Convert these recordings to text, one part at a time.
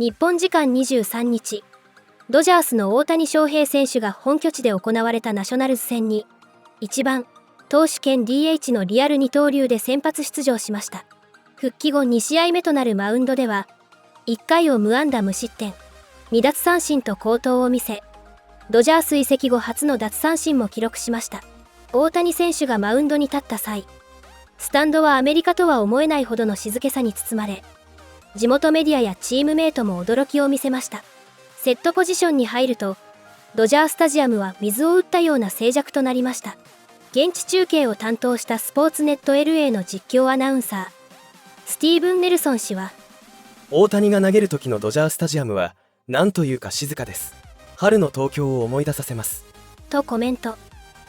日本時間23日、ドジャースの大谷翔平選手が本拠地で行われたナショナルズ戦に、1番、投手兼 DH のリアル二刀流で先発出場しました。復帰後2試合目となるマウンドでは、1回を無安打無失点、2奪三振と好投を見せ、ドジャース移籍後初の奪三振も記録しました。大谷選手がマウンドに立った際、スタンドはアメリカとは思えないほどの静けさに包まれ、地元メディアやチームメイトも驚きを見せました。セットポジションに入ると、ドジャースタジアムは水を打ったような静寂となりました。現地中継を担当したスポーツネット LA の実況アナウンサー、スティーブン・ネルソン氏は、大谷が投げる時のドジャースタジアムは何というか静かです。春の東京を思い出させます。とコメント。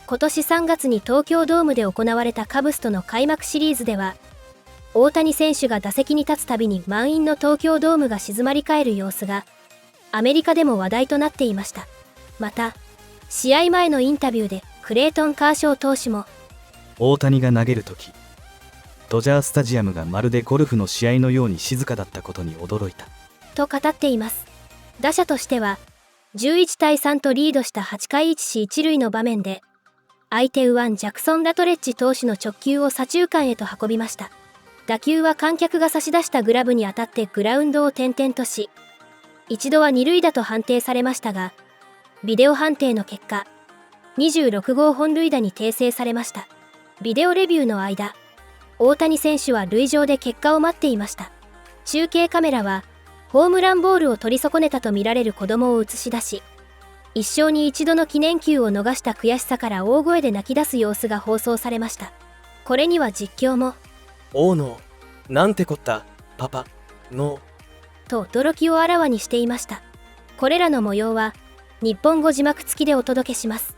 今年3月に東京ドームで行われたカブスとの開幕シリーズでは、大谷選手が打席に立つたびに満員の東京ドームが静まり返る様子がアメリカでも話題となっていました。また、試合前のインタビューでクレイトン・カーショー投手も、大谷が投げるとき、ドジャースタジアムがまるでゴルフの試合のように静かだったことに驚いた。と語っています。打者としては、11対3とリードした8回1死1塁の場面で、相手右腕ジャクソン・ラトレッジ投手の直球を左中間へと運びました。打球は観客が差し出したグラブに当たってグラウンドを転々とし、一度は二塁打と判定されましたが、ビデオ判定の結果、26号本塁打に訂正されました。ビデオレビューの間、大谷選手は塁上で結果を待っていました。中継カメラは、ホームランボールを取り損ねたとみられる子供を映し出し、一生に一度の記念球を逃した悔しさから大声で泣き出す様子が放送されました。これには実況も、おーのー、なんてこった、パパ、のー、と驚きをあらわにしていました。これらの模様は、日本語字幕付きでお届けします。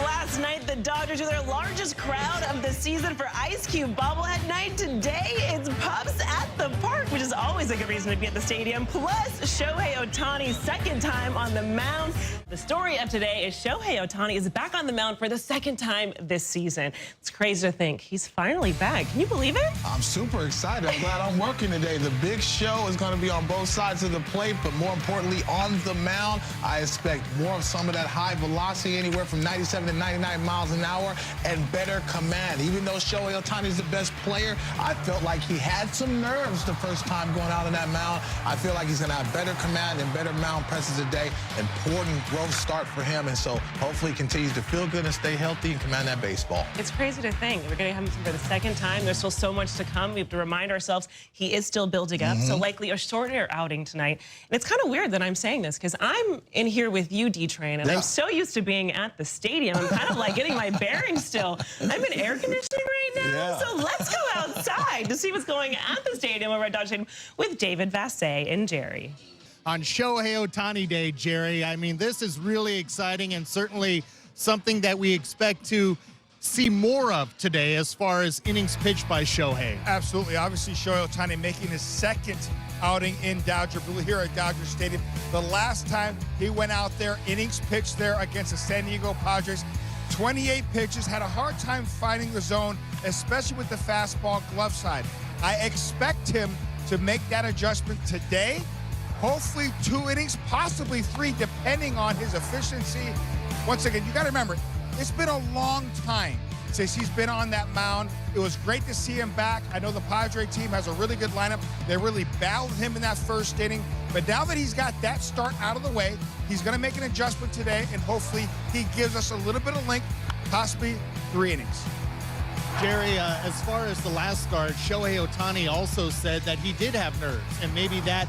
Last night, the Dodgers drew their largest crowd of the season for Ice Cube bobblehead night. Today, it's Pups at the Park, which is always a good reason to be at the stadium. Plus, Shohei Ohtani's second time on the mound. The story of today is Shohei Ohtani is back on the mound for the second time this season. It's crazy to think he's finally back. Can you believe it? I'm super excited. I'm glad I'm working today. The big show is going to be on both sides of the plate, but more importantly, on the mound. I expect more of some of that high velocity, anywhere from 97 to 99 miles an hour, and better command. Even though Shohei Ohtani is the best player, I felt like he had some nerves the first time going out on that mound. I feel like he's going to have better command and better mound presence today. Important growth start for him, and so hopefully he continues to feel good and stay healthy and command that baseball. It's crazy to think we're going to have him for the second time. There's still so much to come. We have to remind ourselves he is still building up, so likely a shorter outing tonight. And it's kind of weird that I'm saying this because I'm in here with you, D-Train, and I'm so used to being at the stadium. I'm kind of like getting my bearings still. I'm in air conditioning right now, so let's go outside to see what's going at the stadium over at Dodger Stadium with David Vassay and Jerry. On Shohei Ohtani Day, Jerry, I mean, this is really exciting and certainly something that we expect to see more of today as far as innings pitched by Shohei. Absolutely. Obviously, Shohei Ohtani making his second outing in Dodger Blue here at Dodger Stadium. The last time he went out there, innings pitched there against the San Diego Padres, 28 pitches, had a hard time finding the zone, especially with the fastball glove side. I expect him to make that adjustment today. Hopefully 2 innings, possibly 3, depending on his efficiency. Once again, you got to remember, it's been a long time since he's been on that mound. It was great to see him back. I know the Padre team has a really good lineup. They really battled him in that first inning. But now that he's got that start out of the way, he's going to make an adjustment today, and hopefully he gives us a little bit of length, possibly 3 innings. Jerry, as far as the last start, Shohei Ohtani also said that he did have nerves, and maybe that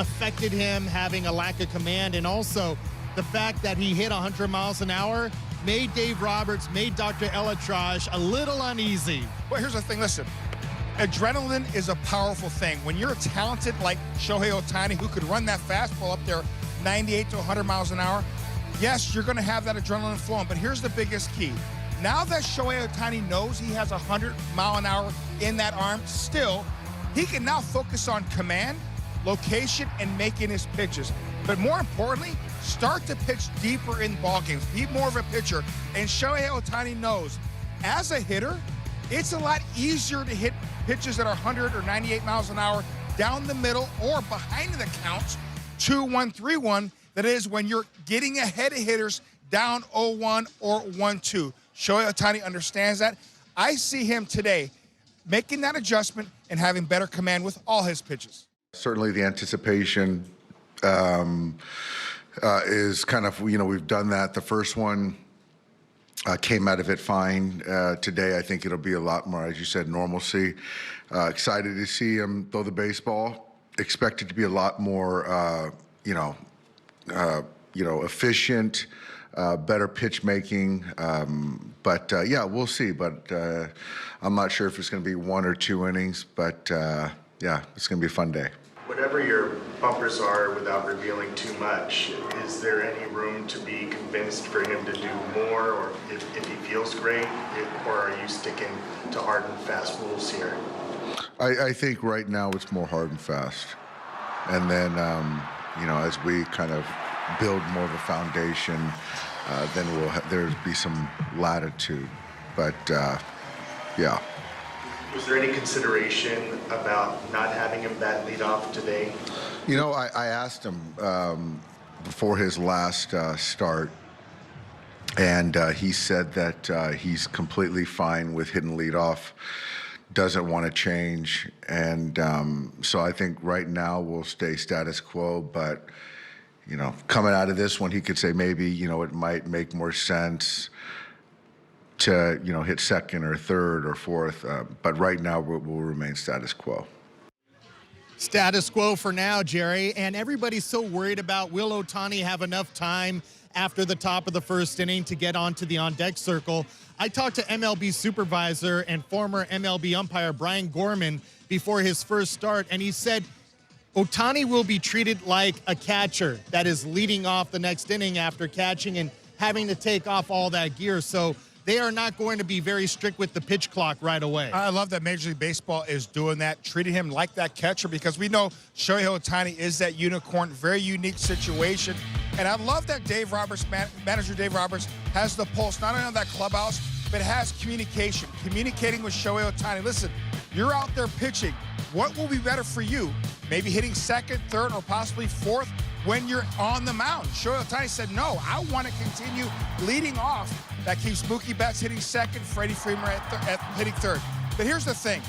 affected him having a lack of command, and also the fact that he hit 100 miles an hour made Dave Roberts, made Dr. Elatraj a little uneasy. Well, here's the thing. Listen, adrenaline is a powerful thing. When you're talented like Shohei Ohtani, who could run that fastball up there 98 to 100 miles an hour, yes, you're going to have that adrenaline flowing. But here's the biggest key. Now that Shohei Ohtani knows he has 100 mile an hour in that arm, still, he can now focus on command, location, and making his pitches. But more importantly, start to pitch deeper in ball games. Be more of a pitcher. And Shohei Ohtani knows, as a hitter, it's a lot easier to hit pitches that are 100 or 98 miles an hour down the middle or behind the counts, 2-1, 3-1. That is when you're getting ahead of hitters down 0-1 or 1-2. Shohei Ohtani understands that. I see him today making that adjustment and having better command with all his pitches. Certainly the anticipation is kind of, we've done that. The first one came out of it fine. Today, I think it'll be a lot more, as you said, normalcy. Excited to see him throw the baseball. Expect it to be a lot more, efficient, better pitch making. But yeah, we'll see. But I'm not sure if it's going to be 1 or 2 innings. But yeah, it's going to be a fun day. Whatever your bumpers are, without revealing too much, is there any room to be convinced for him to do more, or if he feels great, or are you sticking to hard and fast rules here? I think right now it's more hard and fast. And then, as we kind of build more of a foundation, then there'll be some latitude. But, yeah. Was there any consideration about not having him bat leadoff today? I asked him before his last start, and he said that he's completely fine with hitting leadoff, doesn't want to change. And so I think right now we'll stay status quo, but, coming out of this one, he could say maybe, it might make more sense to, hit second or third or fourth. But right now we'll remain status quo. Status quo for now, Jerry. And everybody's so worried about, will Ohtani have enough time after the top of the first inning to get onto the on-deck circle? I talked to MLB supervisor and former MLB umpire Brian Gorman before his first start, and he said Ohtani will be treated like a catcher that is leading off the next inning after catching and having to take off all that gear. So they are not going to be very strict with the pitch clock right away. I love that Major League Baseball is doing that, treating him like that catcher, because we know Shohei Ohtani is that unicorn, very unique situation. And I love that Dave Roberts, manager Dave Roberts, has the pulse, not only on that clubhouse, but has communicating with Shohei Ohtani. Listen, you're out there pitching. What will be better for you? Maybe hitting second, third, or possibly fourth when you're on the mound. Shohei Ohtani said, no, I want to continue leading off. That keeps Mookie Betts hitting second, Freddie Freeman at hitting third. But here's the thing.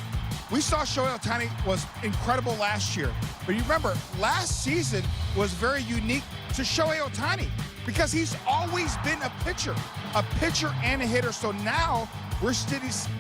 We saw Shohei Ohtani was incredible last year. But you remember, last season was very unique to Shohei Ohtani because he's always been a pitcher and a hitter. So now we're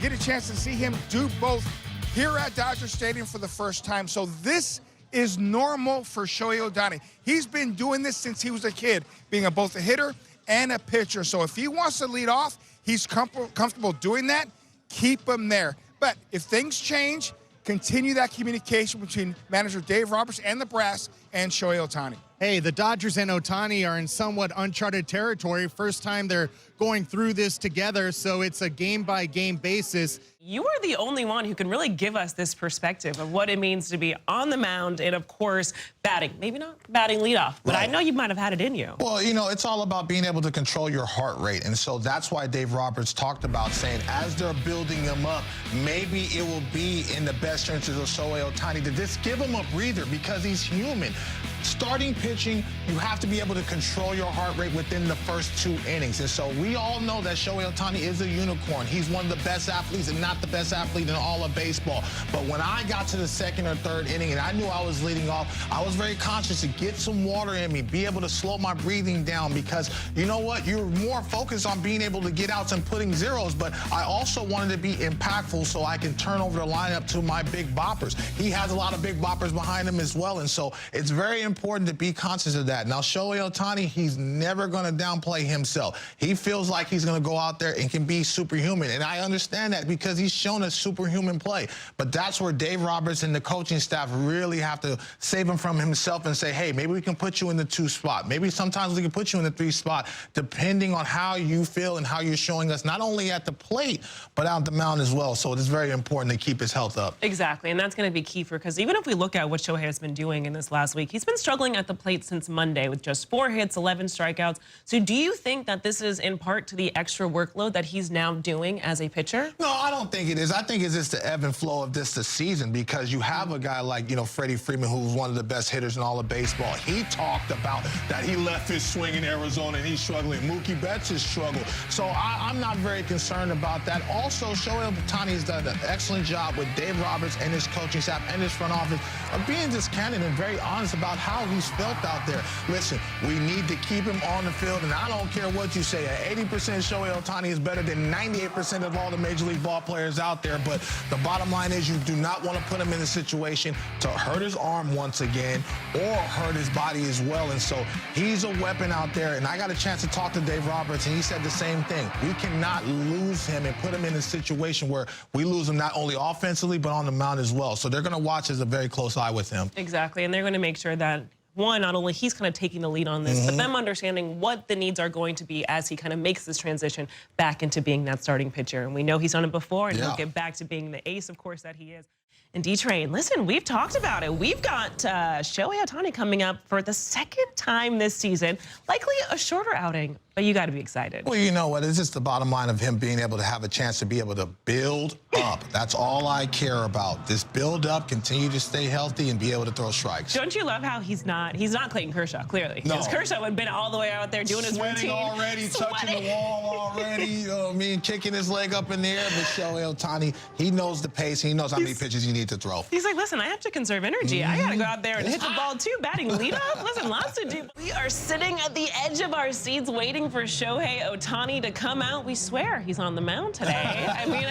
get a chance to see him do both here at Dodger Stadium for the first time. So this is normal for Shohei Ohtani. He's been doing this since he was a kid, being both a hitter and a pitcher. So if he wants to lead off, he's comfortable doing that, keep him there. But if things change, continue that communication between manager Dave Roberts and the brass and Shohei Ohtani. Hey, the Dodgers and Ohtani are in somewhat uncharted territory. First time they're going through this together, so it's a game-by-game basis. You are the only one who can really give us this perspective of what it means to be on the mound and, of course, batting. Maybe not batting leadoff, but right. I know you might have had it in you. Well, it's all about being able to control your heart rate. And so that's why Dave Roberts talked about saying as they're building him up, maybe it will be in the best interest of Shohei Ohtani to just give him a breather because he's human. Starting pitching, you have to be able to control your heart rate within the first 2 innings. And so we all know that Shohei Ohtani is a unicorn. He's one of the best athletes and not the best athlete in all of baseball. But when I got to the second or third inning and I knew I was leading off, I was very conscious to get some water in me, be able to slow my breathing down because you know what? You're more focused on being able to get outs and putting zeros, but I also wanted to be impactful so I can turn over the lineup to my big boppers. He has a lot of big boppers behind him as well, and so it's very important to be conscious of that. Now, Shohei Ohtani, he's never going to downplay himself. He feels like he's going to go out there and can be superhuman, and I understand that because he's shown a superhuman play. But that's where Dave Roberts and the coaching staff really have to save him from himself and say, hey, maybe we can put you in the 2 spot. Maybe sometimes we can put you in the 3 spot, depending on how you feel and how you're showing us, not only at the plate, but out the mound as well. So it is very important to keep his health up. Exactly, and that's going to be key because even if we look at what Shohei has been doing in this last week, he's been struggling at the plate since Monday with just 4 hits, 11 strikeouts. So do you think that this is in part part to the extra workload that he's now doing as a pitcher? No, I don't think it is. I think it's just the ebb and flow of the season, because you have a guy like, Freddie Freeman, who's one of the best hitters in all of baseball. He talked about that he left his swing in Arizona and he's struggling. Mookie Betts has struggled. So I'm not very concerned about that. Also, Shohei Ohtani has done an excellent job with Dave Roberts and his coaching staff and his front office of being just candid and very honest about how he's felt out there. Listen, we need to keep him on the field, and I don't care what you say. 80% Shohei Ohtani is better than 98% of all the Major League ball players out there, but the bottom line is you do not want to put him in a situation to hurt his arm once again or hurt his body as well. And so he's a weapon out there, and I got a chance to talk to Dave Roberts, and he said the same thing. We cannot lose him and put him in a situation where we lose him not only offensively but on the mound as well. So they're going to watch as a very close eye with him. Exactly, and they're going to make sure that, one, not only he's kind of taking the lead on this, but them understanding what the needs are going to be as he kind of makes this transition back into being that starting pitcher. And we know he's done it before, and he'll get back to being the ace, of course, that he is. And D-Train, listen, we've talked about it. We've got Shohei Ohtani coming up for the second time this season, likely a shorter outing, but you got to be excited. Well, you know what? It's just the bottom line of him being able to have a chance to be able to build up. That's all I care about. Just build up, continue to stay healthy, and be able to throw strikes. Don't you love how he's not Clayton Kershaw, clearly? No. Because Kershaw had been all the way out there doing his routine. Sweating already, touching the wall already, you know what I mean, kicking his leg up in the air. But Shohei Ohtani, he knows the pace. He knows how many pitches you need to throw. He's like, listen, I have to conserve energy. I got to go out there and hit the ball, too. Batting leadoff? Listen, lots to do. We are sitting at the edge of our seats waiting for Shohei Ohtani to come out. We swear he's on the mound today. I mean,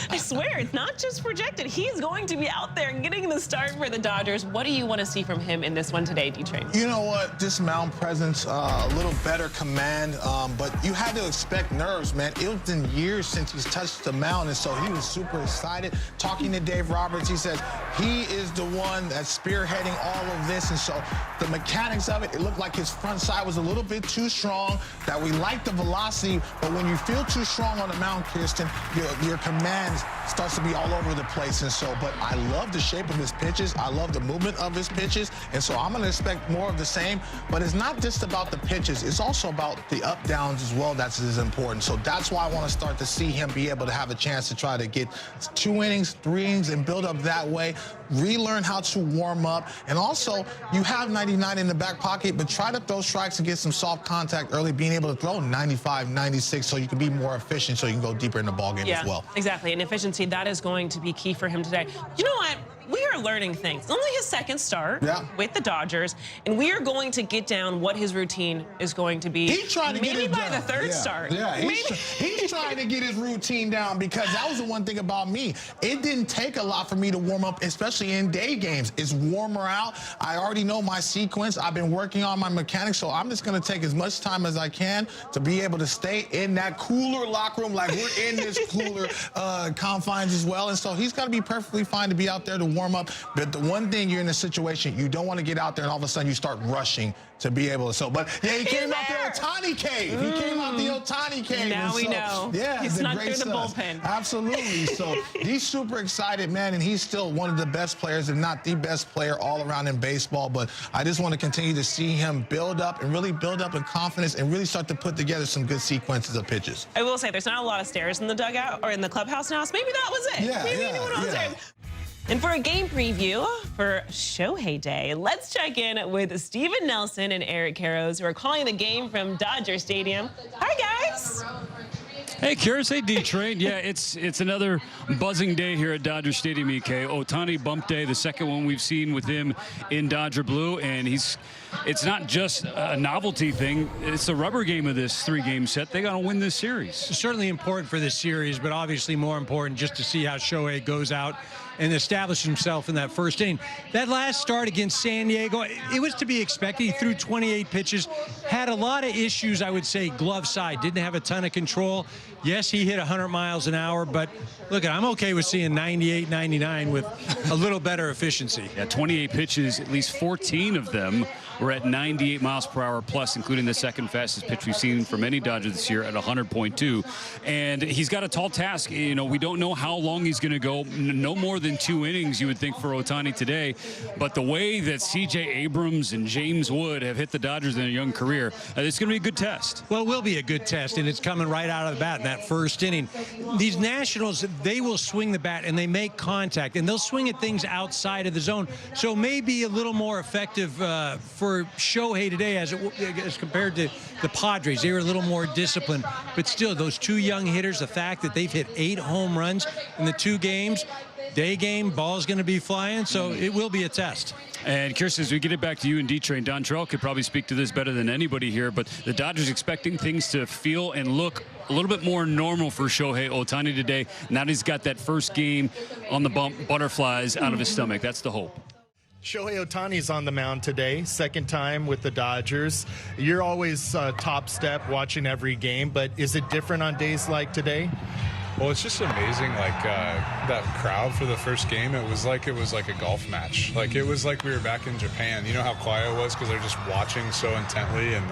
I swear, it's not just projected. He's going to be out there getting the start for the Dodgers. What do you want to see from him in this one today, D-Train? You know what? Just mound presence, a little better command, but you had to expect nerves, man. It's been years since he's touched the mound, and so he was super excited. Talking to Dave Roberts, he says he is the one that's spearheading all of this, and so the mechanics of it, it looked like his front side was a little bit too strong, that we like the velocity, but when you feel too strong on the mound, Kirsten, your command starts to be all over the place. And so, but I love the shape of his pitches. I love the movement of his pitches. And so I'm going to expect more of the same. But it's not just about the pitches. It's also about the up downs as well. That's as important. So that's why I want to start to see him be able to have a chance to try to get 2 innings, 3 innings, and build up that way. Relearn how to warm up. And also, you have 99 in the back pocket, but try to throw strikes and get some soft contact early, being able to throw 95, 96, so you can be more efficient, so you can go deeper in the ballgame as well. Exactly. And efficiency, that is going to be key for him today. You know what? We are learning things. It's only his second start with the Dodgers, and we are going to get down what his routine is going to be. He's trying to get it by done. the third start. Yeah, he's trying to get his routine down, because that was the one thing about me. It didn't take a lot for me to warm up, especially in day games. It's warmer out. I already know my sequence. I've been working on my mechanics, so I'm just going to take as much time as I can to be able to stay in that cooler locker room, like we're in this cooler confines as well. And so he's going to be perfectly fine to be out there to warm up. But the one thing, you're in a situation, you don't want to get out there and all of a sudden you start rushing to be able to. So, but yeah, he came out there Ohtani cave. He came out the Ohtani cave. Now we know. Yeah, he snuck through the stuff. bullpen. Absolutely. So he's super excited, man, and he's still one of the best players, if not the best player all around in baseball. But I just want to continue to see him build up and really build up in confidence and really start to put together some good sequences of pitches. I will say there's not a lot of stairs in the dugout or in the clubhouse now, so maybe that was it. Yeah, maybe anyone was there. And for a game preview for Shohei Day, let's check in with Steven Nelson and Eric Karros, who are calling the game from Dodger Stadium. Hi, guys. Hey, Karros. Hey, D-Train. Yeah, it's another buzzing day here at Dodger Stadium, EK. Ohtani bump day, the second one we've seen with him in Dodger blue, and it's not just a novelty thing. It's the rubber game of this 3-game set. They got to win this series. Certainly important for this series, but obviously more important just to see how Shohei goes out and establish himself in that first inning. That last start against San Diego, it was to be expected. He threw 28 pitches, had a lot of issues, I would say, glove side. Didn't have a ton of control. Yes, he hit 100 miles an hour, but look, I'm okay with seeing 98, 99 with a little better efficiency. Yeah, 28 pitches, at least 14 of them were at 98 miles per hour plus, including the second fastest pitch we've seen from any Dodger this year at 100.2. And he's got a tall task. You know, we don't know how long he's going to go. No more than than 2 innings, you would think, for Ohtani today. But the way that C.J. Abrams and James Wood have hit the Dodgers in their young career, it's going to be a good test. Well, it will be a good test, and it's coming right out of the bat in that first inning. These Nationals, they will swing the bat, and they make contact, and they'll swing at things outside of the zone. So maybe a little more effective for Shohei today as compared to the Padres. They were a little more disciplined. But still, those 2 young hitters, the fact that they've hit 8 home runs in the 2 games, day game, ball's going to be flying, so it will be a test. And Kirsten, as we get it back to you and D-Train, Don Terrell could probably speak to this better than anybody here, but the Dodgers expecting things to feel and look a little bit more normal for Shohei Ohtani today. Now that he's got that first game on the bump, butterflies out of his stomach. That's the hope. Shohei Ohtani's on the mound today, second time with the Dodgers. You're always top step watching every game, but is it different on days like today? Well, it's just amazing, like that crowd for the first game. It was like a golf match. Like it was like we were back in Japan. You know how quiet it was because they're just watching so intently, and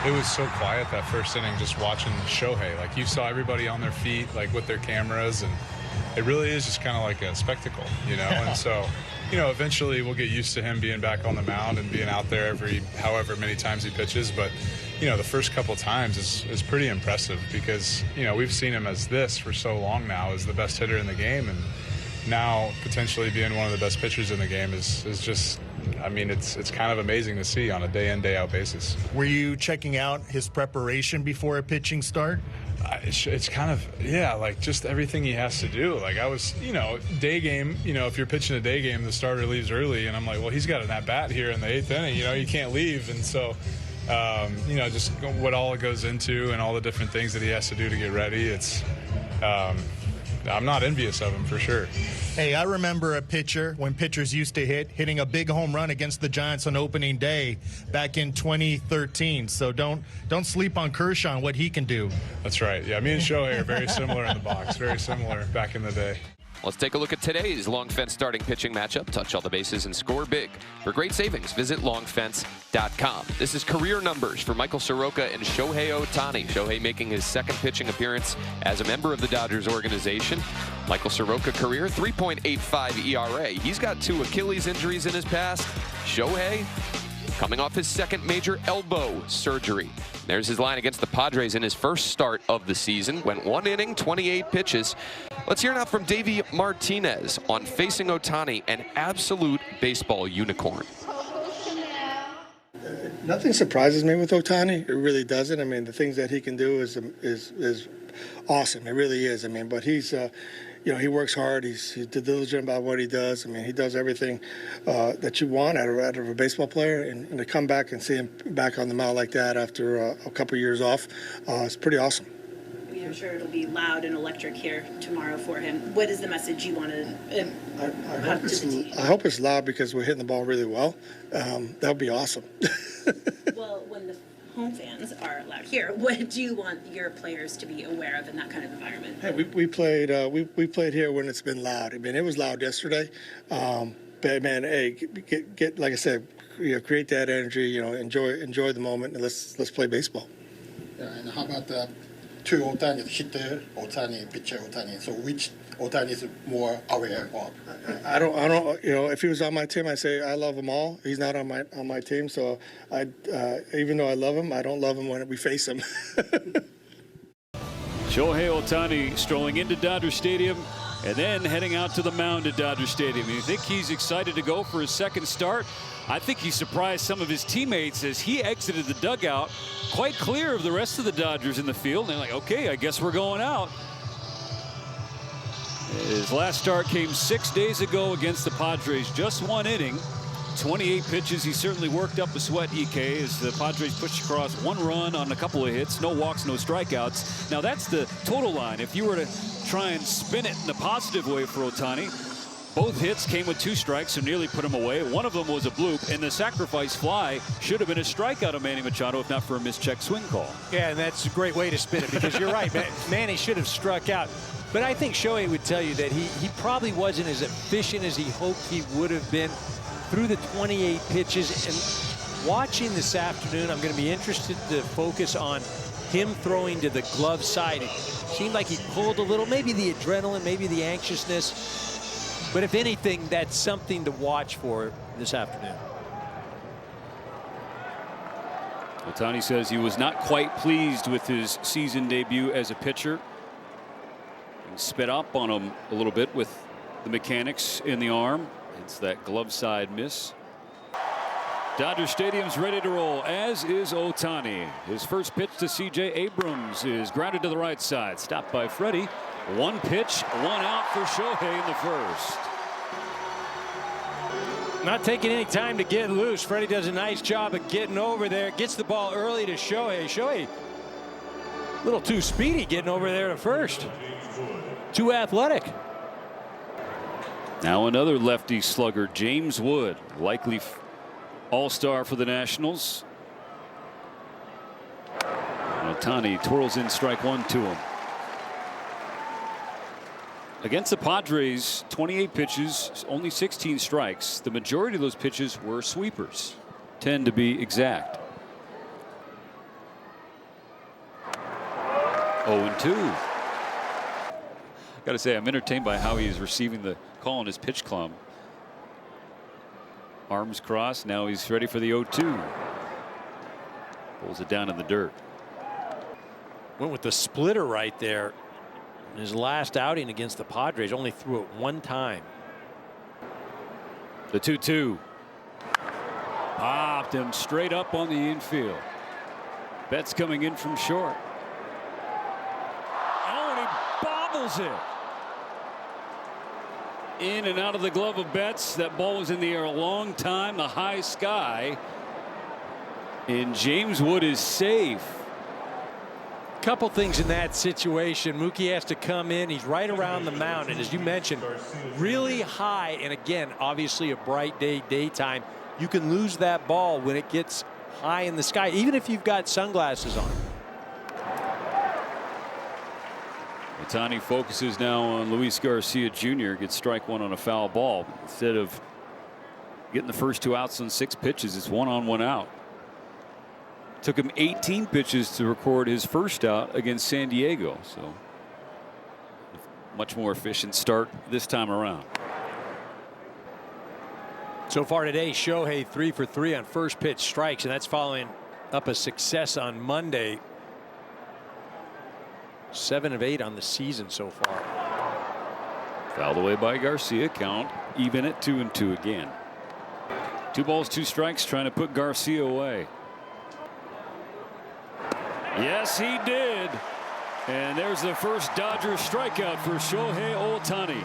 it was so quiet that first inning just watching Shohei. Like you saw everybody on their feet, like with their cameras, and it really is just kind of like a spectacle, you know. And so, you know, eventually we'll get used to him being back on the mound and being out there every however many times he pitches, but. You know, the first couple times is pretty impressive because, you know, we've seen him as this for so long now as the best hitter in the game, and now potentially being one of the best pitchers in the game is just, I mean, it's kind of amazing to see on a day in, day out basis. Were you checking out his preparation before a pitching start? It's kind of, yeah, like just everything he has to do. Like I was, you know, day game, you know, if you're pitching a day game, the starter leaves early, and I'm like, well, he's got an at-bat here in the 8th inning, you know, you can't leave, and so... you know, just what all it goes into and all the different things that he has to do to get ready. It's, I'm not envious of him for sure. Hey, I remember a pitcher when pitchers used to hitting a big home run against the Giants on opening day back in 2013. So don't sleep on Kershaw and what he can do. That's right. Yeah, me and Shohei are very similar in the box, very similar back in the day. Let's take a look at today's Long Fence starting pitching matchup. Touch all the bases and score big. For great savings, visit longfence.com. This is career numbers for Michael Soroka and Shohei Ohtani. Shohei making his second pitching appearance as a member of the Dodgers organization. Michael Soroka career, 3.85 ERA. He's got 2 Achilles injuries in his past. Shohei coming off his second major elbow surgery. There's his line against the Padres in his first start of the season. Went 1 inning, 28 pitches. Let's hear now from Davey Martinez on facing Ohtani, an absolute baseball unicorn. Nothing surprises me with Ohtani. It really doesn't. I mean, the things that he can do is awesome. It really is. I mean, but he's, you know, he works hard. He's diligent about what he does. I mean, he does everything that you want out of a baseball player, and to come back and see him back on the mound like that after a couple years off, it's pretty awesome. I'm sure it'll be loud and electric here tomorrow for him. What is the message you want to have to the team? I hope it's loud because we're hitting the ball really well. That would be awesome. Well, when the home fans are loud here, what do you want your players to be aware of in that kind of environment? Hey, we played here when it's been loud. I mean, it was loud yesterday, but man, hey, get like I said, you know, create that energy. You know, enjoy the moment, and let's play baseball. Yeah, and how about the 2 Ohtani, hitter Ohtani, pitcher Ohtani? So which Ohtani is more aware of? I don't. You know, if he was on my team, I say I love them all. He's not on my team, so even though I love him, I don't love him when we face him. Shohei Ohtani strolling into Dodger Stadium and then heading out to the mound at Dodger Stadium. You think he's excited to go for his second start? I think he surprised some of his teammates as he exited the dugout quite clear of the rest of the Dodgers in the field. They're like, okay, I guess we're going out. His last start came 6 days ago against the Padres, just 1 inning. 28 pitches. He certainly worked up a sweat, EK, as the Padres pushed across 1 run on a couple of hits, no walks, no strikeouts. Now that's the total line. If you were to try and spin it in a positive way for Ohtani, both hits came with 2 strikes, so nearly put him away. One of them was a bloop, and the sacrifice fly should have been a strikeout of Manny Machado if not for a mischecked swing call. Yeah, and that's a great way to spin it because you're right. Manny should have struck out. But I think Shohei would tell you that he probably wasn't as efficient as he hoped he would have been through the 28 pitches. And watching this afternoon, I'm going to be interested to focus on him throwing to the glove side. It seemed like he pulled a little, maybe the adrenaline, maybe the anxiousness. But if anything, that's something to watch for this afternoon. Ohtani says he was not quite pleased with his season debut as a pitcher. He sped up on him a little bit with the mechanics in the arm. It's that glove side miss. Dodger Stadium's ready to roll, as is Ohtani. His first pitch to C.J. Abrams is grounded to the right side. Stopped by Freddie. One pitch, one out for Shohei in the first. Not taking any time to get loose. Freddie does a nice job of getting over there. Gets the ball early to Shohei. Shohei, a little too speedy getting over there to first. Too athletic. Now another lefty slugger, James Wood, likely all-star for the Nationals. Ohtani twirls in strike one to him. Against the Padres, 28 pitches, only 16 strikes. The majority of those pitches were sweepers, 10 to be exact. 0-2. Got to say, I'm entertained by how he is receiving the call on his pitch clump. Arms crossed. Now he's ready for the 0-2. Pulls it down in the dirt. Went with the splitter right there. In his last outing against the Padres, only threw it one time. The 2-2. Popped him straight up on the infield. Betts coming in from short. Oh, and he bobbles it. In and out of the glove of Betts. That ball was in the air a long time. The high sky. And James Wood is safe. Couple things in that situation. Mookie has to come in. He's right around the mound, and as you mentioned, really high. And again, obviously a bright day, daytime. You can lose that ball when it gets high in the sky, even if you've got sunglasses on. Ohtani focuses now on Luis Garcia Jr. Gets strike one on a foul ball. Instead of getting the first two outs on 6 pitches, it's 1 on 1 out. Took him 18 pitches to record his first out against San Diego. So much more efficient start this time around. So far today, Shohei 3 for 3 on first pitch strikes, and that's following up a success on Monday. 7 of 8 on the season so far. Fouled away by Garcia. Count even at 2-2 again. 2 balls, 2 strikes, trying to put Garcia away. Yes, he did. And there's the first Dodgers strikeout for Shohei Ohtani.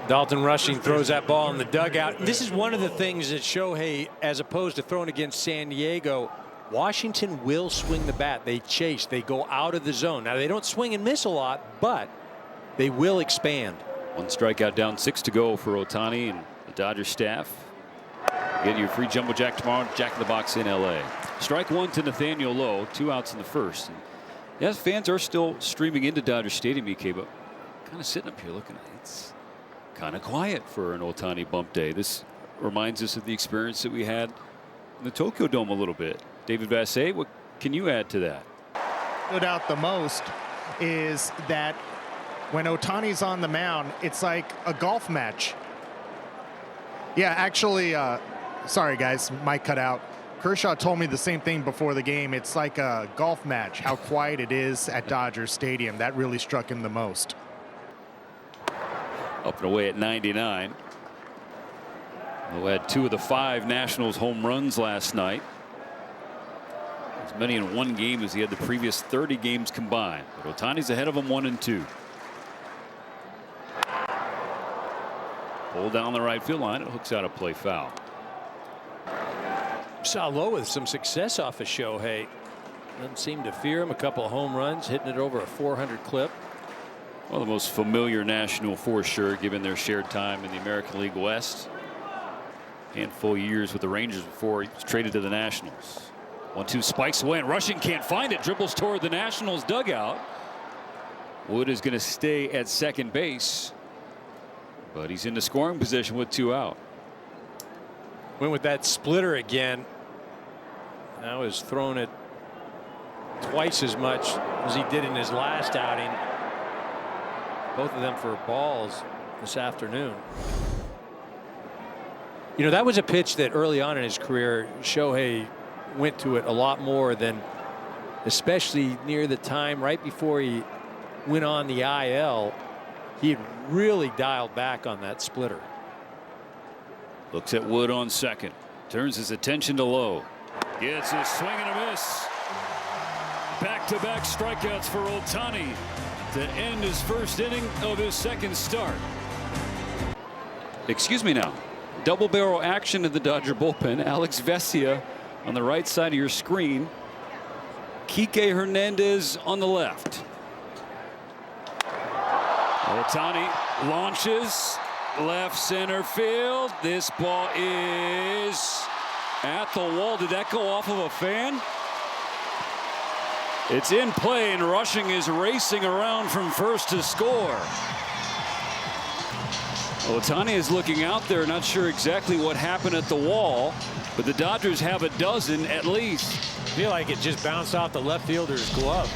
Dalton Rushing throws that ball in the dugout. This is one of the things that Shohei, as opposed to throwing against San Diego, Washington will swing the bat. They chase. They go out of the zone. Now, they don't swing and miss a lot, but they will expand. 1 strikeout down, 6 to go for Ohtani and the Dodgers staff. Get your free Jumbo Jack tomorrow. Jack in the Box in L.A. Strike 1 to Nathaniel Lowe. 2 outs in the first. And yes, fans are still streaming into Dodger Stadium, EK, but kind of sitting up here looking at it. It's kind of quiet for an Ohtani bump day. This reminds us of the experience that we had in the Tokyo Dome a little bit. David Vassay, what can you add to that? Stood out the most is that when Ohtani's on the mound, it's like a golf match. Yeah, actually, sorry guys, mic cut out. Kershaw told me the same thing before the game. It's like a golf match, how quiet it is at Dodger Stadium. That really struck him the most. Up and away at 99. Who had 2 of the 5 Nationals home runs last night. As many in one game as he had the previous 30 games combined. But Ohtani's ahead of him 1-2. Pulled down the right field line. It hooks out a play foul. Saw Lowe with some success off of Shohei. Doesn't seem to fear him. A couple of home runs, hitting it over a 400 clip. Well, the most familiar National for sure, given their shared time in the American League West. Handful of years with the Rangers before he was traded to the Nationals. 1-2 spikes away, and Rushing can't find it. Dribbles toward the Nationals dugout. Wood is going to stay at second base, but he's in the scoring position with 2 out. Went with that splitter again. Now has thrown it twice as much as he did in his last outing. Both of them for balls. this afternoon. You know, that was a pitch that early on in his career, Shohei went to it a lot more than, especially near the time right before he went on the IL. He had really dialed back on that splitter. Looks at Wood on second. Turns his attention to Lowe. Gets a swing and a miss. Back-to-back strikeouts for Ohtani to end his first inning of his second start. Excuse me now. Double barrel action in the Dodger bullpen. Alex Vesia on the right side of your screen. Kike Hernandez on the left. Ohtani launches left center field. This ball is at the wall. Did that go off of a fan? It's in play, and Rushing is racing around from first to score. Ohtani is looking out there, not sure exactly what happened at the wall, but the Dodgers have a dozen at least. I feel like it just bounced off the left fielder's glove.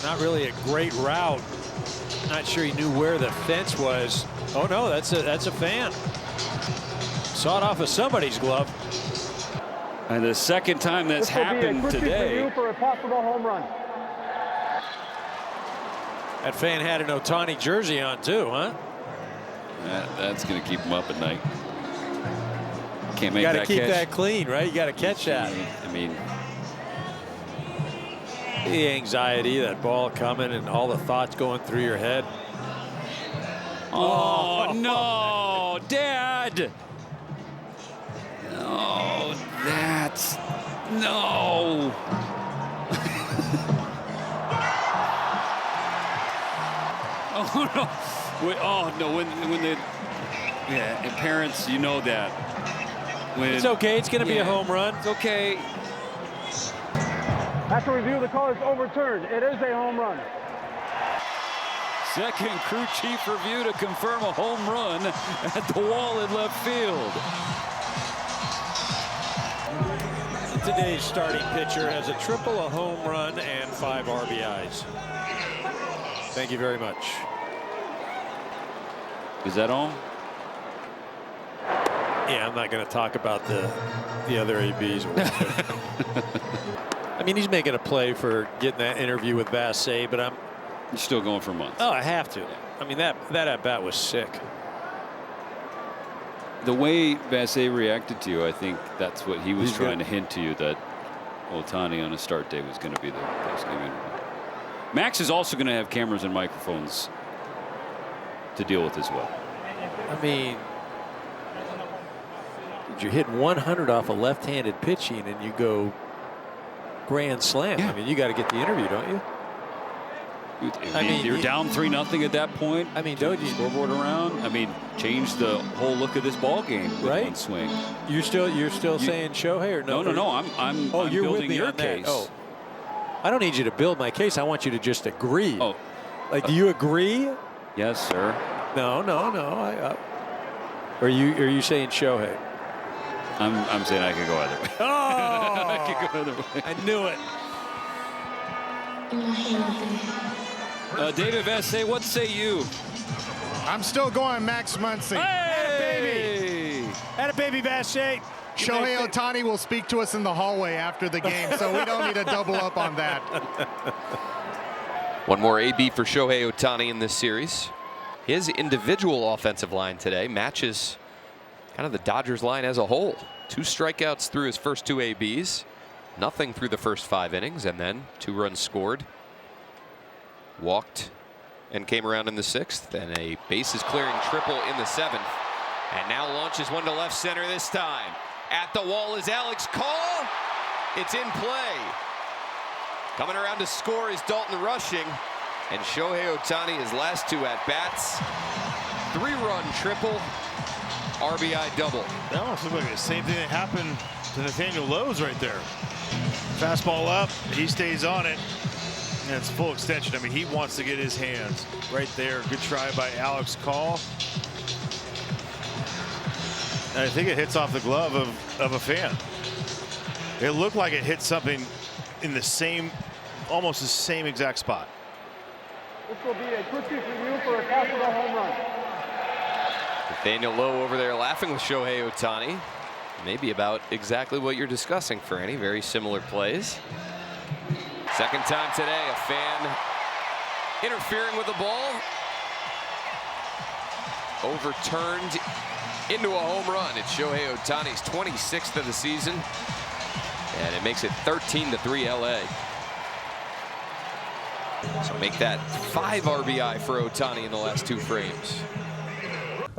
Not really a great route. Not sure he knew where the fence was. Oh no, that's a fan. Saw it off of somebody's glove. And the second time that's happened today. For a possible home run. That fan had an Ohtani jersey on too, huh? That's going to keep him up at night. Can't make you that got to keep catch. that clean, right? You got to catch that. I mean, the anxiety, that ball coming, and all the thoughts going through your head. Oh no, Dad! Oh, that's no. Oh no. Oh no, when the and parents, you know that. When, it's okay, it's going to be a home run. It's okay. After review, the call is overturned. It is a home run. Second crew chief review to confirm a home run at the wall in left field. Today's starting pitcher has a triple, a home run, and 5 RBIs. Thank you very much. Is that all? Yeah, I'm not going to talk about the other ABs. I mean, he's making a play for getting that interview with Bassett, but You're still going for months. Oh, I have to. I mean, that at-bat was sick. The way Bassett reacted to you, I think that's what he was trying to hint to you, that Ohtani on a start day was going to be the best game interview. Max is also going to have cameras and microphones to deal with as well. I mean, you're hitting 100 off a left-handed pitching, and you go grand slam. Yeah. I mean, you got to get the interview, don't you? I mean, you're down 3-0 at that point. I mean, don't you scoreboard around? I mean, change the whole look of this ball game with one swing. You're still saying Shohei or no? No. I'm you're building with me your on case. That. Oh, I don't need you to build my case. I want you to just agree. Oh, like, do you agree? Yes, sir. No. Are you saying Shohei? I'm saying I could go either way. Oh, I could go either way. I knew it. David Bassett, what say you? I'm still going Max Muncy. Hey! Atta baby Bassett. Shohei Ohtani will speak to us in the hallway after the game, so we don't need to double up on that. One more AB for Shohei Ohtani in this series. His individual offensive line today matches kind of the Dodgers line as a whole. 2 strikeouts through his first 2 ABs. Nothing through the first 5 innings, and then 2 runs scored. Walked and came around in the 6th, and a bases clearing triple in the 7th. And now launches one to left center this time. At the wall is Alex Call. It's in play. Coming around to score is Dalton Rushing. And Shohei Ohtani, his last 2 at-bats. 3-run triple, RBI double. That almost looks like the same thing that happened to Nathaniel Lowe's right there. Fastball up, he stays on it, and it's full extension. I mean, he wants to get his hands right there. Good try by Alex Call. And I think it hits off the glove of a fan. It looked like it hit something in the same, almost the same exact spot. This will be a quick review for a possible home run. Nathaniel Lowe over there laughing with Shohei Ohtani. Maybe about exactly what you're discussing, Franny. Very similar plays. Second time today, a fan interfering with the ball. Overturned into a home run. It's Shohei Ohtani's 26th of the season. And it makes it 13-3 LA. So make that 5 RBI for Ohtani in the last 2 frames.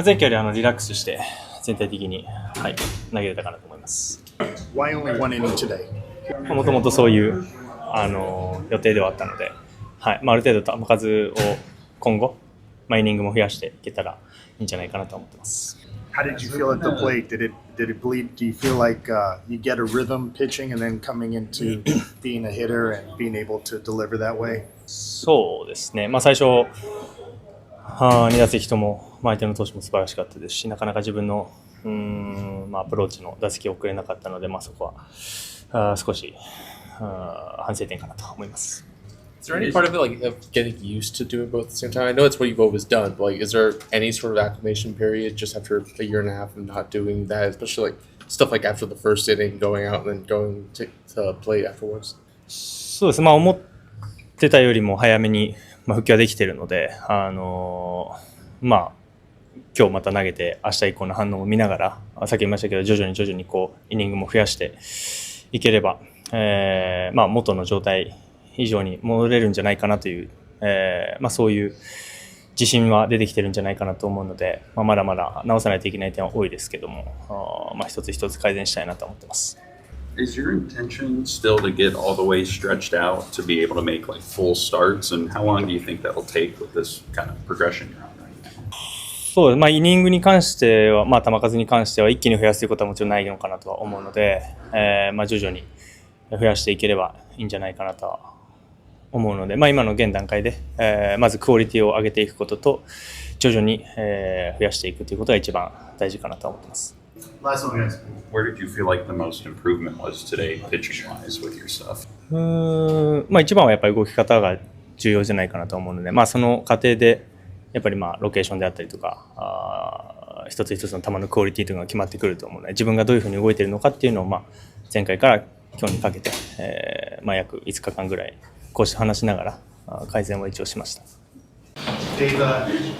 前回よりリラックスして全体的に、はい、投げれたかなと思います。Why only one inning today? もともとそういう予定ではあったので、はい、ある程度球数を今後、イニングも増やしていけたらいいんじゃないかなと思ってます。How did you feel at the plate? Did it bleed? Do you feel like you get a rhythm pitching and then coming into being a hitter and being able to deliver that way? そうですね。最初2打席とも相手の投手も素晴らしかったですし、なかなか自分のアプローチの打席を送れなかったので、そこは少し反省点かなと思います。Is there any part of it of getting used to doing both at the same time? I know it's what you've always done, but is there any sort of acclimation period just after a year and a half of not doing that, especially stuff like after the first inning, going out and then going to play afterwards? そうです。思ってたよりも早めに復帰はできているので、今日また投げて明日以降の反応を見ながら、さっき言いましたけど徐々にイニングも増やしていければ、元の状態以上に戻れるんじゃないかなという、そういう自信は出てきてるんじゃないかなと思うので、まだまだ直さないといけない点は多いですけども、一つ一つ改善したいなと思ってます。Is your intention still to get all the way stretched out to be able to make full starts? And how long do you think that'll take with this kind of progression you're on right now? そうです。イニングに関しては、球数に関しては一気に増やすということはもちろんないのかなとは思うので、徐々に増やしていければいいんじゃないかなとは思うので、今の現段階で、まずクオリティを上げていくことと徐々に、増やしていくということが一番大事かなと思ってます。Last one, guys. Where did you feel like the most improvement was today, pitching-wise, with your stuff? 一番はやっぱり動き方が重要じゃないかなと思うので、その過程でやっぱりロケーションであったりとか、一つ一つの球のクオリティというのが決まってくると思うので、自分がどういうふうに動いているのかっていうのを前回から今日にかけて、約5日間ぐらいこうして話しながら改善を一応しました。Dave,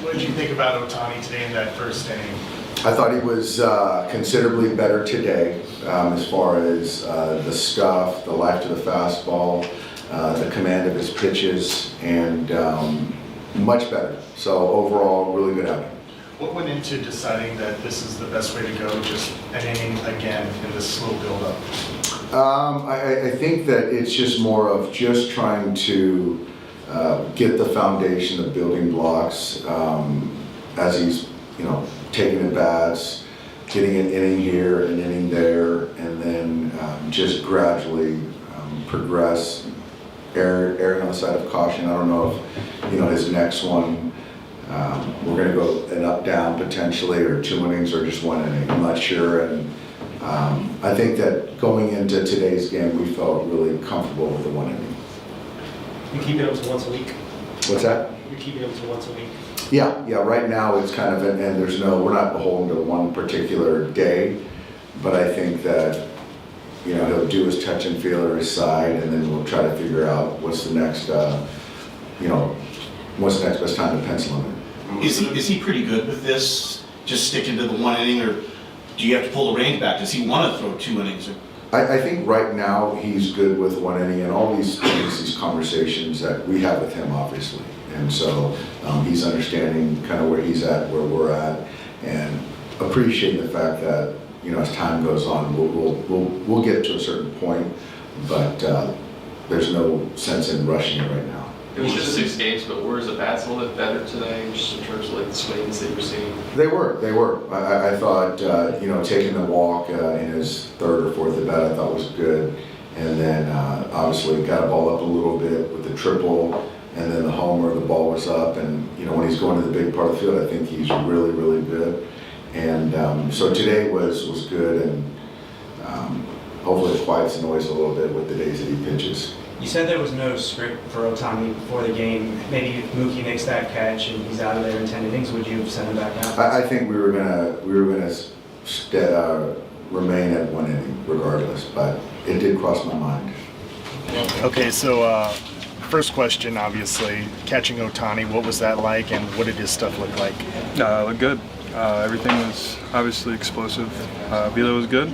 what did you think about Ohtani today in that first inning? I thought he was considerably better today as far as the stuff, the life to the fastball, the command of his pitches, and much better. So overall, really good outing. What went into deciding that this is the best way to go, just an inning again in this slow build-up? I think that it's just more of just trying to get the foundation of building blocks as he's, taking at bats, getting an inning here, an inning there, and then just gradually progress, erring on the side of caution. I don't know if, his next one, we're going to go an up-down potentially, or 2 innings, or just 1 inning. I'm not sure. And I think that going into today's game, we felt really comfortable with the 1 inning. You keep it up to once a week? What's that? You're keeping it up to once a week? Yeah. Right now it's kind of, and we're not beholden to one particular day, but I think that, he'll do his touch and feel or his side, and then we'll try to figure out what's the next, what's the next best time to pencil him in. Is he pretty good with this, just sticking to the 1 inning, or do you have to pull the reins back? Does he want to throw 2 innings? I think right now he's good with 1 inning, and all these conversations that we have with him, obviously. And so he's understanding kind of where he's at, where we're at, and appreciating the fact that, as time goes on, we'll get to a certain point, but there's no sense in rushing it right now. It was just 6 games, but were the bats a little bit better today, just in terms of the swings that you were seeing? They were. I thought, taking the walk in his 3rd or 4th at bat, I thought was good. And then obviously got a ball up a little bit with the triple, and then the homer, the ball was up. And, when he's going to the big part of the field, I think he's really, really good. And so today was good, and hopefully it quiets the noise a little bit with the days that he pitches. You said there was no script for Ohtani before the game. Maybe if Mookie makes that catch and he's out of there in 10 innings, would you have sent him back out? I think we were gonna remain at 1 inning regardless, but it did cross my mind. Okay, so first question, obviously, catching Ohtani, what was that like, and what did his stuff look like? It looked good. Everything was obviously explosive. Velo was good.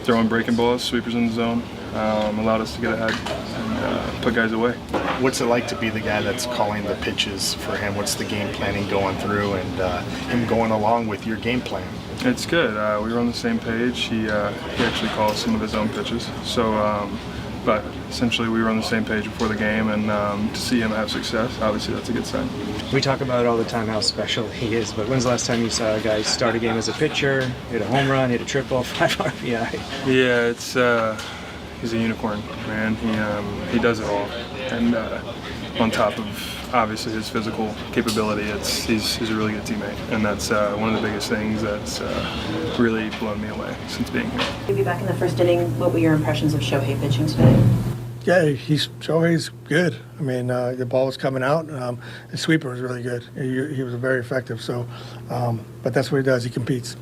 Throwing breaking balls, sweepers in the zone, allowed us to get ahead and put guys away. What's it like to be the guy that's calling the pitches for him? What's the game planning going through, and him going along with your game plan? It's good. We were on the same page. He actually calls some of his own pitches. So, but essentially we were on the same page before the game, and to see him have success, obviously that's a good sign. We talk about all the time how special he is, but when's the last time you saw a guy start a game as a pitcher, hit a home run, hit a triple, 5 RBI? Yeah, it's he's a unicorn, man. He does it all, and on top of obviously his physical capability, he's a really good teammate, and that's one of the biggest things that's really blown me away since being here. You'll be back in the first inning. What were your impressions of Shohei pitching today? Yeah, Shohei's good. I mean, the ball was coming out. His sweeper was really good. He was very effective. So, but that's what he does. He competes.